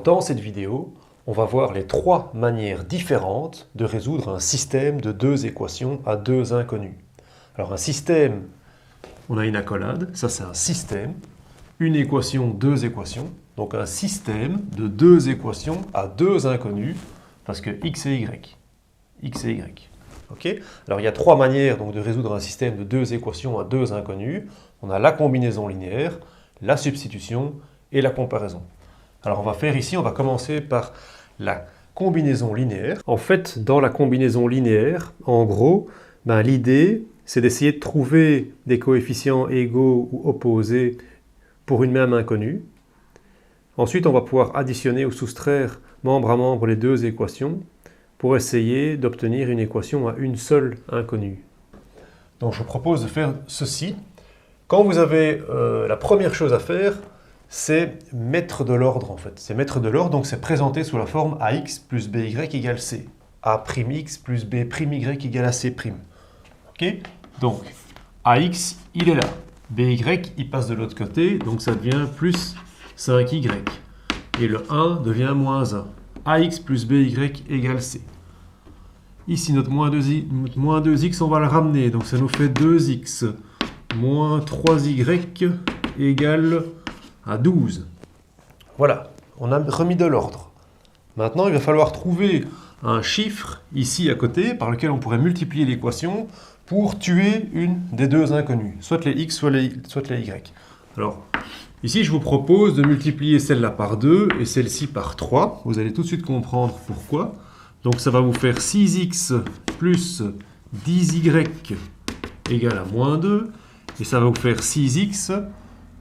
Dans cette vidéo, on va voir les trois manières différentes de résoudre un système de deux équations à deux inconnus. Alors un système, on a une accolade, ça c'est un système, une équation, deux équations, donc un système de deux équations à deux inconnus, parce que x et y. X et y. Okay. Alors il y a trois manières donc, de résoudre un système de deux équations à deux inconnus. On a la combinaison linéaire, la substitution et la comparaison. Alors on va faire ici, on va commencer par la combinaison linéaire. En fait, dans la combinaison linéaire, en gros, l'idée, c'est d'essayer de trouver des coefficients égaux ou opposés pour une même inconnue. Ensuite, on va pouvoir additionner ou soustraire membre à membre les deux équations pour essayer d'obtenir une équation à une seule inconnue. Donc je vous propose de faire ceci. Quand vous avez la première chose à faire, c'est mettre de l'ordre en fait. C'est mettre de l'ordre, donc c'est présenter sous la forme ax plus by égale c. A'x plus b'y égale ac'. Ok? Donc ax, il est là. By, il passe de l'autre côté, donc ça devient plus 5y. Et le 1 devient moins 1. Ax plus by égale c. Ici, notre moins 2x, on va le ramener. Donc ça nous fait 2x moins 3y égale à 12. Voilà, on a remis de l'ordre. Maintenant, il va falloir trouver un chiffre ici à côté par lequel on pourrait multiplier l'équation pour tuer une des deux inconnues, soit les x, soit les y. Alors, ici, je vous propose de multiplier celle-là par 2 et celle-ci par 3. Vous allez tout de suite comprendre pourquoi. Donc, ça va vous faire 6x plus 10y égale à moins 2. Et ça va vous faire 6x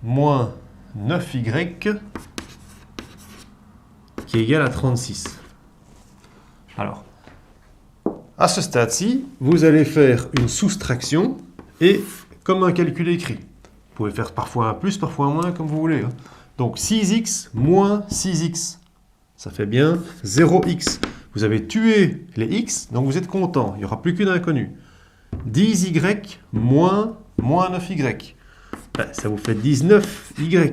moins 9y qui est égal à 36. Alors, à ce stade-ci, vous allez faire une soustraction et comme un calcul écrit. Vous pouvez faire parfois un plus, parfois un moins, comme vous voulez. Donc 6x moins 6x, ça fait bien 0x. Vous avez tué les x, donc vous êtes content, il n'y aura plus qu'une inconnue. 10y moins 9y. Ça vous fait 19y.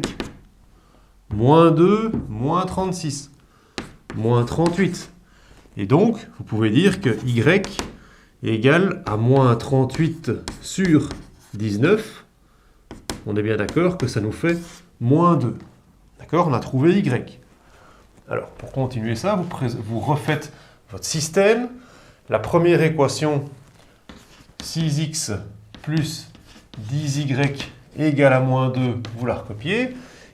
Moins 2, moins 36. Moins 38. Et donc, vous pouvez dire que y est égal à moins 38 sur 19. On est bien d'accord que ça nous fait moins 2. D'accord? On a trouvé y. Alors, pour continuer ça, vous refaites votre système. La première équation, 6x plus 10y égale à moins 2, vous la recopiez.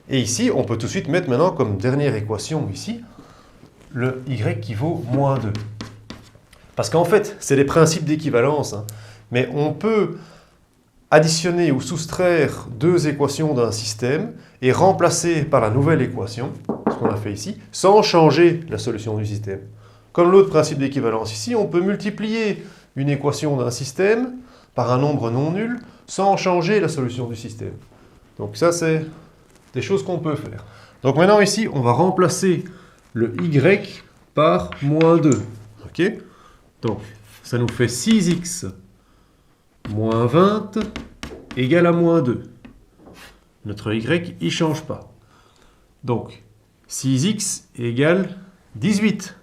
Et ici, on peut tout de suite mettre maintenant comme dernière équation ici, le y qui vaut moins 2. Parce qu'en fait, c'est des principes d'équivalence, mais on peut additionner ou soustraire deux équations d'un système et remplacer par la nouvelle équation, ce qu'on a fait ici, sans changer la solution du système. Comme l'autre principe d'équivalence ici, on peut multiplier une équation d'un système par un nombre non nul sans changer la solution du système. Donc ça, c'est des choses qu'on peut faire. Donc maintenant ici, on va remplacer le y par moins 2. Okay? Donc ça nous fait 6x moins 20 égale à moins 2. Notre y, il ne change pas. Donc 6x égale 18.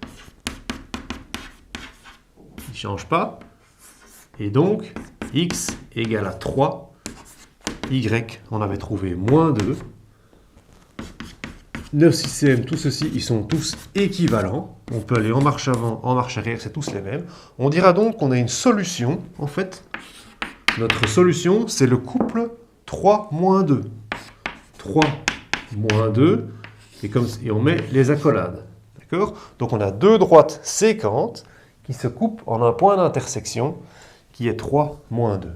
Il ne change pas. Et donc, x égale à 3. Y, on avait trouvé moins 2. 9 systèmes, tout ceci, ils sont tous équivalents. On peut aller en marche avant, en marche arrière, c'est tous les mêmes. On dira donc qu'on a une solution. En fait, notre solution, c'est le couple 3 moins 2. 3 moins 2, et on met les accolades. D'accord? Donc on a deux droites séquentes qui se coupent en un point d'intersection qui est 3 moins 2.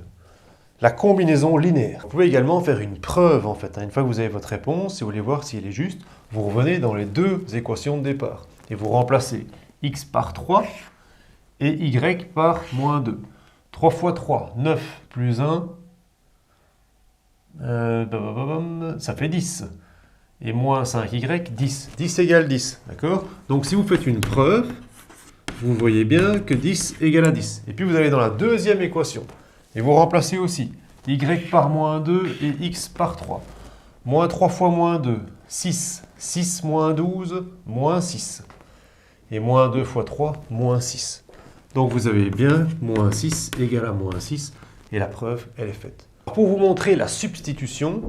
La combinaison linéaire. Vous pouvez également faire une preuve en fait. Une fois que vous avez votre réponse, si vous voulez voir si elle est juste, vous revenez dans les deux équations de départ et vous remplacez x par 3 et y par moins 2. 3 fois 3, 9 plus 1, ça fait 10. Et moins 5y, 10. 10 égale 10. D'accord? Donc si vous faites une preuve, vous voyez bien que 10 égale à 10. Et puis vous allez dans la deuxième équation. Et vous remplacez aussi y par moins 2 et x par 3. Moins 3 fois moins 2, 6. 6 moins 12, moins 6. Et moins 2 fois 3, moins 6. Donc vous avez bien moins 6 égale à moins 6. Et la preuve, elle est faite. Pour vous montrer la substitution,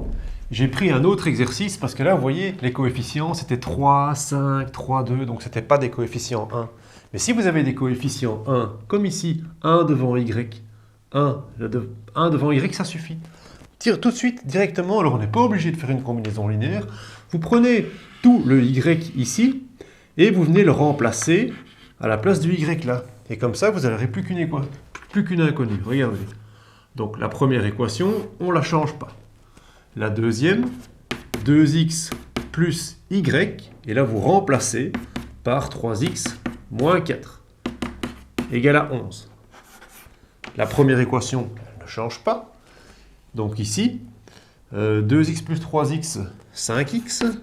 j'ai pris un autre exercice parce que là, vous voyez, les coefficients, c'était 3, 5, 3, 2. Donc ce n'était pas des coefficients 1. Mais si vous avez des coefficients 1, comme ici, 1 devant y, 1 devant y, ça suffit. Tire tout de suite, directement. Alors on n'est pas obligé de faire une combinaison linéaire. Vous prenez tout le y ici et vous venez le remplacer à la place du y là. Et comme ça, vous n'aurez plus qu'une inconnue. Regardez. Donc la première équation, on ne la change pas. La deuxième, 2x plus y, et là vous remplacez par 3x moins 4, égale à 11. La première équation, elle ne change pas. Donc ici, 2x plus 3x, 5x,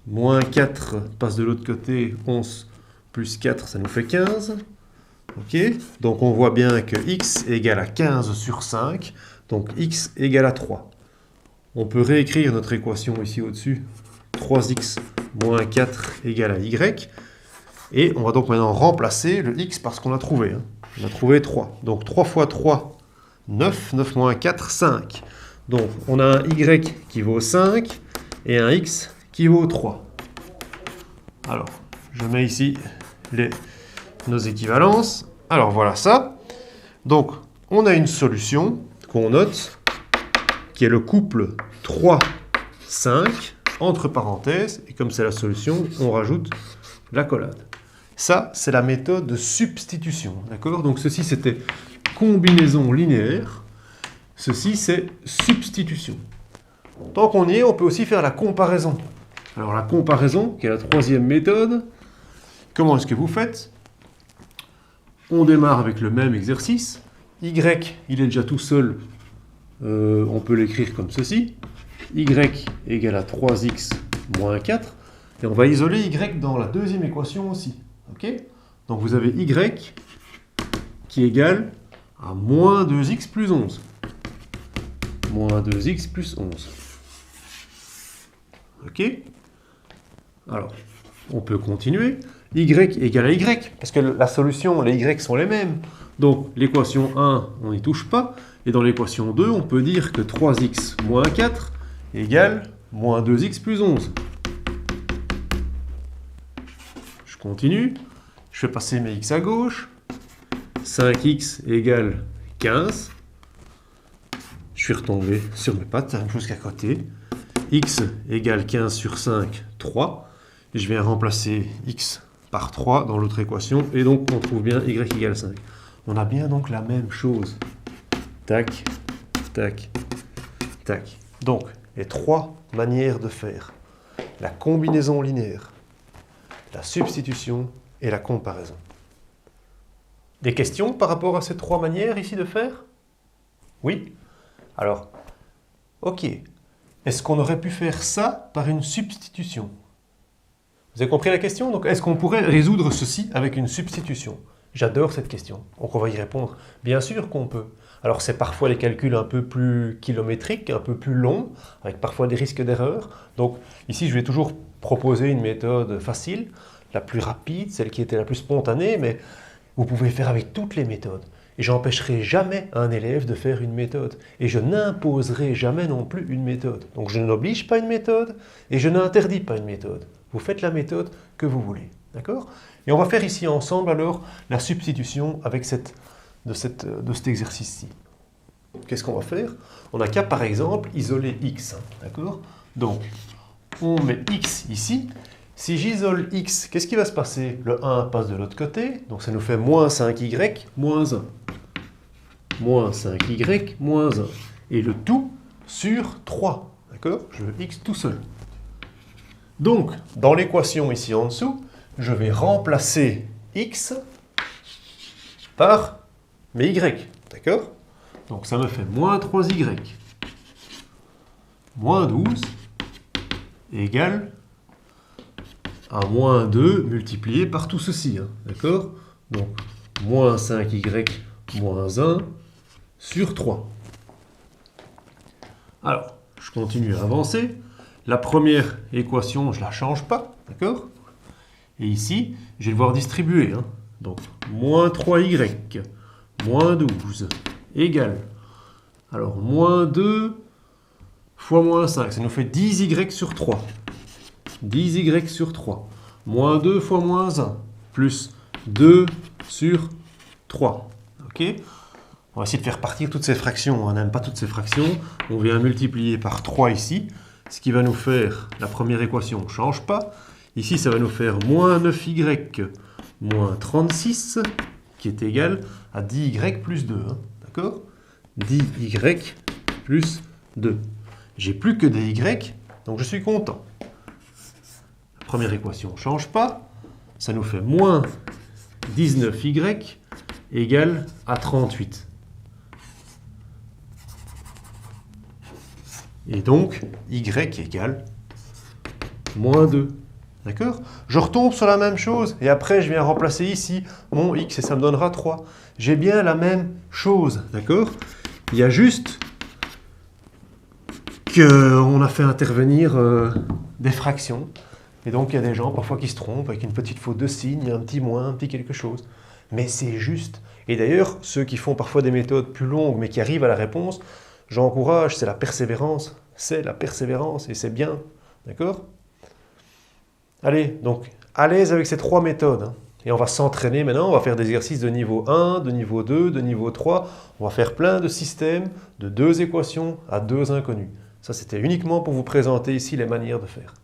moins 4 passe de l'autre côté, 11 plus 4, ça nous fait 15. Ok, donc on voit bien que x est égal à 15 sur 5, donc x égale à 3. On peut réécrire notre équation ici au-dessus, 3x moins 4 égale à y, et on va donc maintenant remplacer le x parce qu'on a trouvé. On a trouvé 3. Donc 3 fois 3, 9, 9 moins 4, 5. Donc on a un y qui vaut 5 et un x qui vaut 3. Alors, je mets ici nos équivalences. Alors voilà ça. Donc on a une solution qu'on note qui est le couple 3, 5 entre parenthèses. Et comme c'est la solution, on rajoute l'accolade. Ça, c'est la méthode de substitution. D'accord? Donc ceci, c'était combinaison linéaire. Ceci, c'est substitution. Tant qu'on y est, on peut aussi faire la comparaison. Alors la comparaison, qui est la troisième méthode, comment est-ce que vous faites? On démarre avec le même exercice. Y, il est déjà tout seul. On peut l'écrire comme ceci. Y égale à 3x moins 4. Et on va isoler y dans la deuxième équation aussi. Okay? Donc vous avez y qui égale à moins 2x plus 11. Moins 2x plus 11. Ok? Alors, on peut continuer. Y égale à y, parce que la solution, les y sont les mêmes. Donc, l'équation 1, on n'y touche pas. Et dans l'équation 2, on peut dire que 3x moins 4 égale moins 2x plus 11. Je continue. Je fais passer mes x à gauche. 5x égale 15. Je suis retombé sur mes pattes, jusqu'à côté. X égale 15 sur 5, 3. Et je viens remplacer x par 3 dans l'autre équation. Et donc, on trouve bien y égale 5. On a bien donc la même chose. Tac, tac, tac. Donc, les trois manières de faire. La combinaison linéaire, la substitution et la comparaison. Des questions par rapport à ces trois manières ici de faire? Oui? Alors, ok. Est-ce qu'on aurait pu faire ça par une substitution? Vous avez compris la question? Donc, est-ce qu'on pourrait résoudre ceci avec une substitution? J'adore cette question. Donc, on va y répondre. Bien sûr qu'on peut. Alors, c'est parfois les calculs un peu plus kilométriques, un peu plus longs, avec parfois des risques d'erreur. Donc, ici, je vais toujours proposer une méthode facile, la plus rapide, celle qui était la plus spontanée, mais vous pouvez faire avec toutes les méthodes. Et j'empêcherai jamais un élève de faire une méthode. Et je n'imposerai jamais non plus une méthode. Donc, je n'oblige pas une méthode et je n'interdis pas une méthode. Vous faites la méthode que vous voulez. D'accord? Et on va faire ici ensemble alors la substitution avec de cet exercice-ci. Qu'est-ce qu'on va faire? On n'a qu'à par exemple isoler x. D'accord? Donc, on met x ici. Si j'isole x, qu'est-ce qui va se passer? Le 1 passe de l'autre côté, donc ça nous fait moins 5y moins 1. Moins 5y moins 1. Et le tout sur 3. D'accord? Je veux x tout seul. Donc, dans l'équation ici en dessous, je vais remplacer x par mes y. D'accord? Donc ça me fait moins 3y moins 12 égale à moins 2 multiplié par tout ceci. D'accord? Donc, moins 5y moins 1 sur 3. Alors, je continue à avancer. la première équation, je ne la change pas, d'accord? Et ici, je vais devoir distribuer. Hein. Donc, moins 3y, moins 12, égale. Alors, moins 2 fois moins 5, ça nous fait 10y sur 3. 10y sur 3. Moins 2 fois moins 1, plus 2 sur 3. Ok? On va essayer de faire partir toutes ces fractions. On n'aime pas toutes ces fractions. On vient multiplier par 3 ici. Ce qui va nous faire, la première équation ne change pas. Ici, ça va nous faire moins 9y moins 36, qui est égal à 10y plus 2. Hein, d'accord? 10y plus 2. J'ai plus que des y, donc je suis content. La première équation ne change pas. Ça nous fait moins 19y égale à 38. Et donc, y égale moins 2. D'accord? Je retombe sur la même chose et après je viens remplacer ici mon x et ça me donnera 3. J'ai bien la même chose. D'accord? Il y a juste qu'on a fait intervenir des fractions. Et donc il y a des gens parfois qui se trompent avec une petite faute de signe, un petit moins, un petit quelque chose. Mais c'est juste. Et d'ailleurs, ceux qui font parfois des méthodes plus longues mais qui arrivent à la réponse, j'encourage, c'est la persévérance. C'est la persévérance et c'est bien. D'accord? Allez, donc à l'aise avec ces trois méthodes. Hein. Et on va s'entraîner maintenant, on va faire des exercices de niveau 1, de niveau 2, de niveau 3. On va faire plein de systèmes de 2 équations à 2 inconnus. Ça, c'était uniquement pour vous présenter ici les manières de faire.